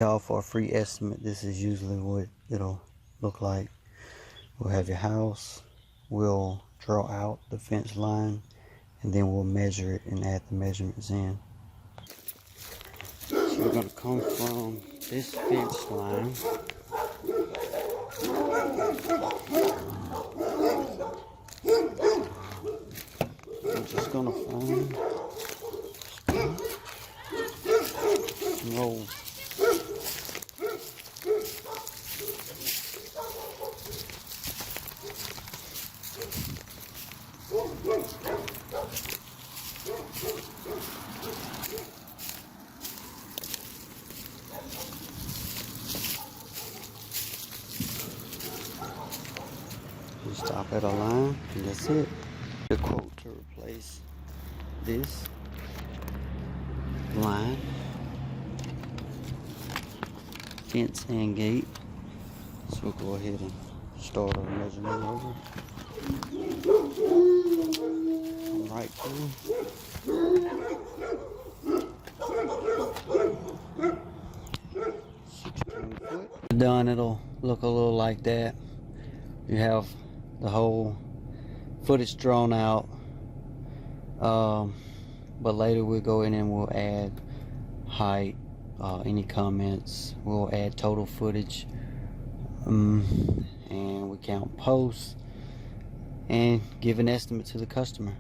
Y'all, for a free estimate, this is usually what it'll look like. We'll have your house, we'll draw out the fence line, and then we'll measure it and add the measurements in. So we're going to come from this fence line. I'm just going to find some rolls. You stop at a line, and that's it. The quote to replace this line, fence and gate. So we'll go ahead and start our measurement over. Come right through. 16 foot. Done, it'll look a little like that. You have the whole footage drawn out, but later we'll go in and we'll add height, any comments, we'll add total footage, and we count posts and give an estimate to the customer.